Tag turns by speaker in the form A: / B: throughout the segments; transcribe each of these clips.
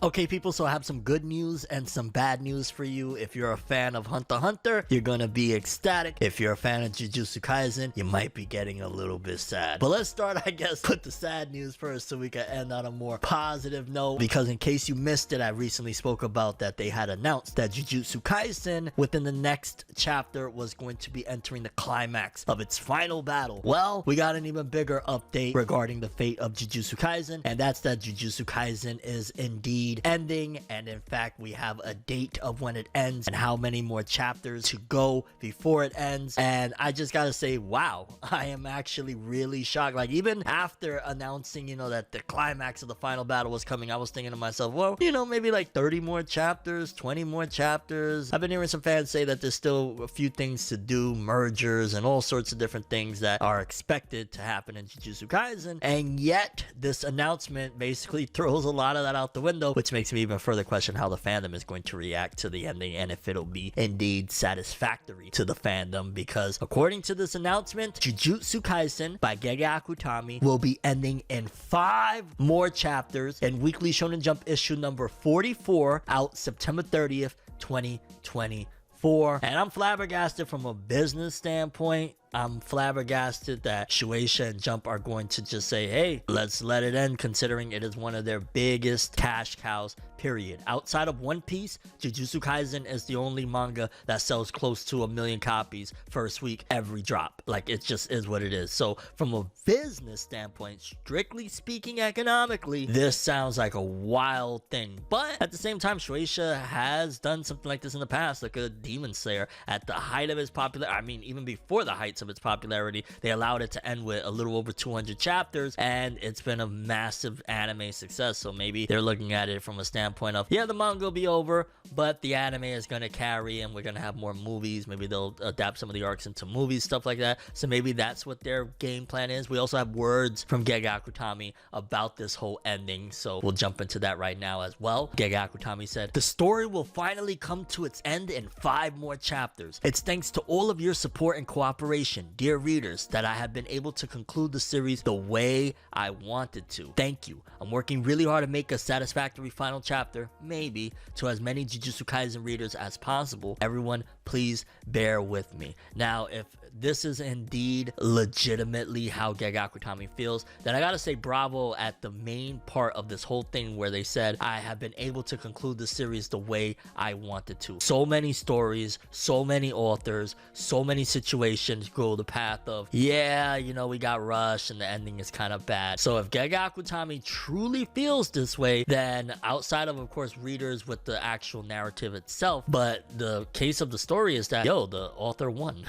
A: Okay, people, so I have some good news and some bad news for you. If you're a fan of Hunter x Hunter, you're gonna be ecstatic. If you're a fan of Jujutsu Kaisen, you might be getting a little bit sad. But let's start, I guess, with the sad news first so we can end on a more positive note. Because in case you missed it, I recently spoke about that they had announced that Jujutsu Kaisen, within the next chapter, was going to be entering the climax of its final battle. Well, we got an even bigger update regarding the fate of Jujutsu Kaisen, and that's that Jujutsu Kaisen is indeed ending, and in fact we have a date of when it ends and how many more chapters to go before it ends. And I just gotta say, wow, I am actually really shocked. Like, even after announcing, that the climax of the final battle was coming, I was thinking to myself, well, maybe like 30 more chapters, 20 more chapters. I've been hearing some fans say that there's still a few things to do, mergers and all sorts of different things that are expected to happen in Jujutsu Kaisen, and yet this announcement basically throws a lot of that out the window, which makes me even further question how the fandom is going to react to the ending and if it'll be indeed satisfactory to the fandom. Because according to this announcement, Jujutsu Kaisen by Gege Akutami will be ending in 5 more chapters in Weekly Shonen Jump issue number 44, out September 30th, 2024. And I'm flabbergasted from a business standpoint. I'm flabbergasted that Shueisha and Jump are going to just say, hey, let's let it end, considering it is one of their biggest cash cows, period. Outside of One Piece, Jujutsu Kaisen is the only manga that sells close to 1 million copies first week every drop. Like, it just is what it is. So from a business standpoint, strictly speaking, economically, this sounds like a wild thing. But at the same time, Shueisha has done something like this in the past, like a Demon Slayer. At the height of its popularity, I mean, even before the heights of its popularity, they allowed it to end with a little over 200 chapters, and it's been a massive anime success. So maybe they're looking at it from a standpoint of, yeah, the manga will be over, but the anime is going to carry, and we're going to have more movies. Maybe they'll adapt some of the arcs into movies, stuff like that. So maybe that's what their game plan is. We also have words from Gege Akutami about this whole ending, so we'll jump into that right now as well. Gege Akutami said, the story will finally come to its end in 5 more chapters. It's thanks to all of your support and cooperation, dear readers, that I have been able to conclude the series the way I wanted to. Thank you. I'm working really hard to make a satisfactory final chapter, maybe, to as many Jujutsu Kaisen readers as possible. Everyone, please bear with me. Now, if this is indeed legitimately how Gege Akutami feels, then I gotta say bravo at the main part of this whole thing where they said, I have been able to conclude the series the way I wanted to. So many stories, so many authors, so many situations go the path of, yeah, we got rushed and the ending is kind of bad. So if Gege Akutami truly feels this way, then outside of course, readers with the actual narrative itself, but the case of the story is that, the author won.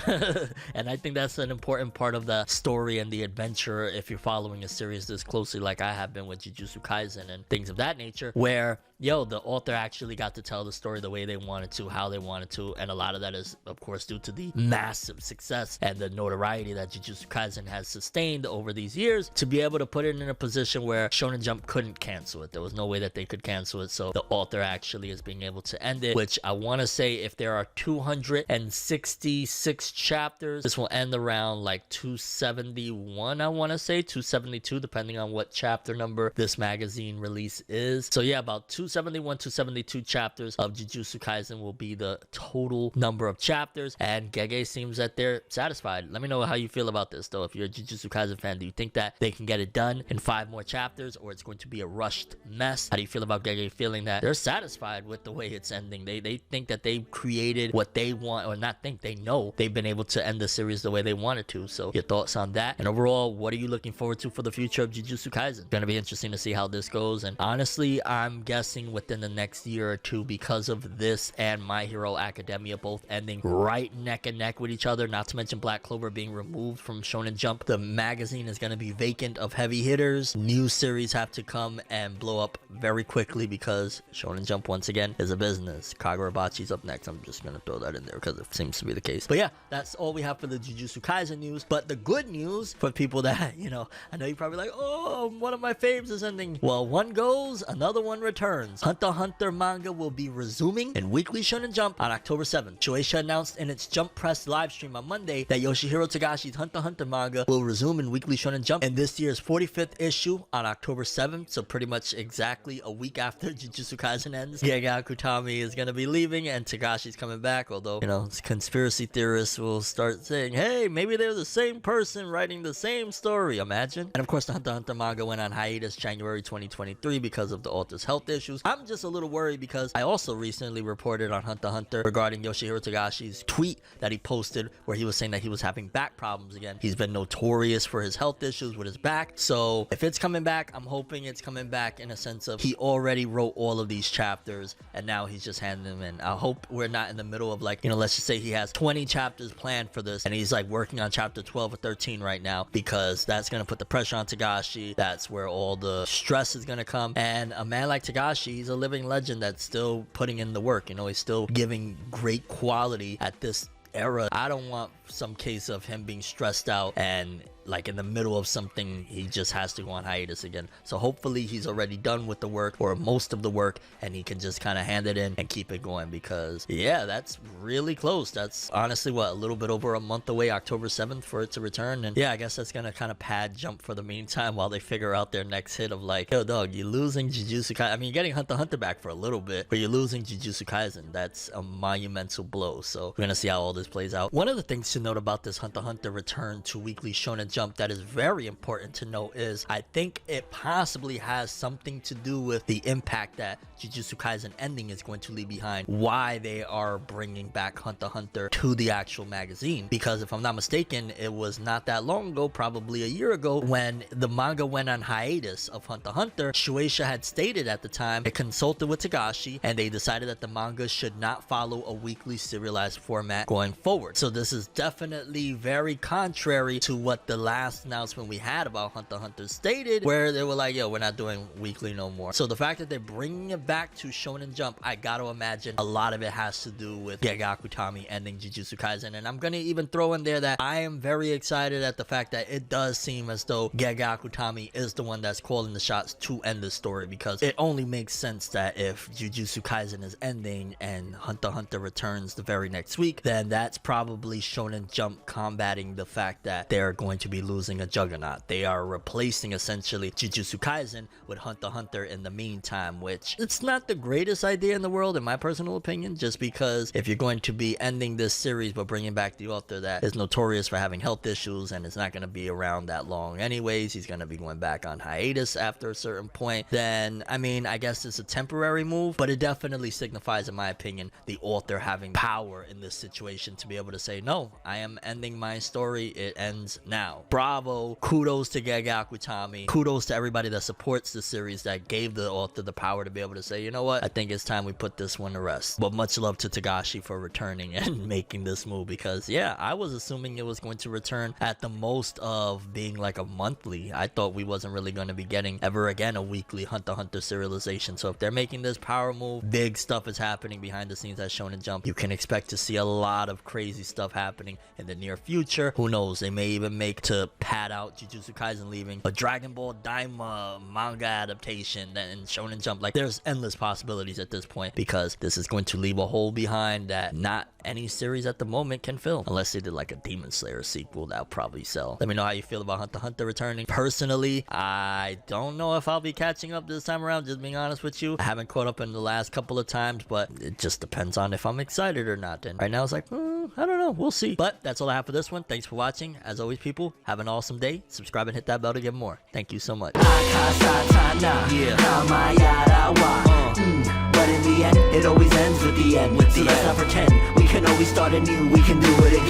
A: And I think that's an important part of the story and the adventure if you're following a series this closely like I have been with Jujutsu Kaisen and things of that nature, where the author actually got to tell the story the way they wanted to, how they wanted to, and a lot of that is of course due to the massive success and the notoriety that Jujutsu Kaisen has sustained over these years, to be able to put it in a position where Shonen Jump couldn't cancel it. There was no way that they could cancel it, so the author actually is being able to end it, which I want to say, if there are 266 chapters, this will end around like 271, I want to say 272, depending on what chapter number this magazine release is. So yeah, about 271, 272 chapters of Jujutsu Kaisen will be the total number of chapters, and Gege seems that they're satisfied. Let me know how you feel about this though. If you're a Jujutsu Kaisen fan, do you think that they can get it done in 5 more chapters, or it's going to be a rushed mess? How do you feel about Gege feeling that they're satisfied with the way it's ending? They think that they created what they want, or not think, they know they've been able to end the series the way they wanted to. So your thoughts on that, and overall, what are you looking forward to for the future of Jujutsu Kaisen? It's gonna be interesting to see how this goes, and honestly, I'm guessing within the next year or two, because of this and My Hero Academia both ending right neck and neck with each other, not to mention Black Clover being removed from Shonen Jump, the magazine is going to be vacant of heavy hitters. New series have to come and blow up very quickly, because Shonen Jump once again is a business. Kagurabachi's up next. I'm just going to throw that in there because it seems to be the case. But yeah, that's all we have for the Jujutsu Kaisen news. But the good news for people that, I know you're probably like, oh, one of my faves is ending. Well, one goes, another one returns. returns. Hunter x Hunter manga will be resuming in Weekly Shonen Jump on October 7th. Shueisha announced in its Jump Press livestream on Monday that Yoshihiro Togashi's Hunter x Hunter manga will resume in Weekly Shonen Jump in this year's 45th issue on October 7th, so pretty much exactly a week after Jujutsu Kaisen ends. Gege Akutami is gonna be leaving and Togashi's coming back, although, you know, conspiracy theorists will start saying, hey, maybe they're the same person writing the same story, imagine. And of course, the Hunter x Hunter manga went on hiatus January 2023 because of the author's health issues. I'm just a little worried because I also recently reported on Hunter x Hunter regarding Yoshihiro Togashi's tweet that he posted where he was saying that he was having back problems again. He's been notorious for his health issues with his back, so if it's coming back, I'm hoping it's coming back in a sense of he already wrote all of these chapters and now he's just handing them in. I hope we're not in the middle of, like, you know, let's just say he has 20 chapters planned for this and he's like working on chapter 12 or 13 right now, because that's gonna put the pressure on Togashi. That's where all the stress is gonna come, and a man like Togashi, he's a living legend that's still putting in the work. You know, he's still giving great quality at this era. I don't want some case of him being stressed out and like in the middle of something he just has to go on hiatus again. So hopefully he's already done with the work or most of the work and he can just kind of hand it in and keep it going, because yeah, that's really close. That's honestly what, a little bit over a month away, October 7th for it to return. And yeah, I guess that's gonna kind of pad Jump for the meantime while they figure out their next hit of like, yo dog, you're losing Jujutsu Kaisen. I mean, you're getting Hunter x Hunter back for a little bit, but you're losing Jujutsu Kaisen. That's a monumental blow. So we're gonna see how all this plays out. One of the things to note about this Hunter x Hunter return to Weekly Shonen Jump that is very important to note is I think it possibly has something to do with the impact that Jujutsu Kaisen ending is going to leave behind, why they are bringing back Hunter x Hunter to the actual magazine. Because if I'm not mistaken, it was not that long ago, probably a year ago, when the manga went on hiatus of Hunter x Hunter, Shueisha had stated at the time they consulted with Togashi and they decided that the manga should not follow a weekly serialized format going forward. So this is definitely very contrary to what the last announcement we had about Hunter x Hunter stated, where they were like, yo, we're not doing weekly no more. So the fact that they're bringing it back to Shonen Jump, I gotta imagine a lot of it has to do with Gege Akutami ending Jujutsu Kaisen. And I'm gonna even throw in there that I am very excited at the fact that it does seem as though Gege Akutami is the one that's calling the shots to end the story, because it only makes sense that if Jujutsu Kaisen is ending and Hunter x Hunter returns the very next week, then that's probably Shonen Jump combating the fact that they're going to be losing a juggernaut. They are replacing essentially Jujutsu Kaisen with Hunter x Hunter in the meantime, which it's not the greatest idea in the world in my personal opinion, just because if you're going to be ending this series but bringing back the author that is notorious for having health issues and is not going to be around that long anyways, he's going to be going back on hiatus after a certain point, then I mean, I guess it's a temporary move, but it definitely signifies, in my opinion, the author having power in this situation to be able to say, no, I am ending my story, it ends now. Bravo, kudos to Gege Akutami, kudos to everybody that supports the series that gave the author the power to be able to say, you know what, I think it's time we put this one to rest. But much love to Togashi for returning and making this move, because yeah, I was assuming it was going to return at the most of being like a monthly. I thought we wasn't really going to be getting ever again a weekly Hunter x Hunter serialization. So if they're making this power move, big stuff is happening behind the scenes at Shonen Jump. You can expect to see a lot of crazy stuff happening in the near future. Who knows, they may even make, to pad out Jujutsu Kaisen leaving, a Dragon Ball Daima manga adaptation and Shonen Jump. Like, there's endless possibilities at this point, because this is going to leave a hole behind that not any series at the moment can fill, unless they did like a Demon Slayer sequel. That'll probably sell. Let me know how you feel about Hunter x Hunter returning. Personally, I don't know if I'll be catching up this time around, just being honest with you. I haven't caught up in the last couple of times, but it just depends on if I'm excited or not. And right now it's like, I don't know, we'll see. But that's all I have for this one. Thanks for watching. As always, people, have an awesome day. Subscribe and hit that bell to get more. Thank you so much. Yeah. But in the end, it always ends with the end. So let's not pretend we can always start anew. We can do it again.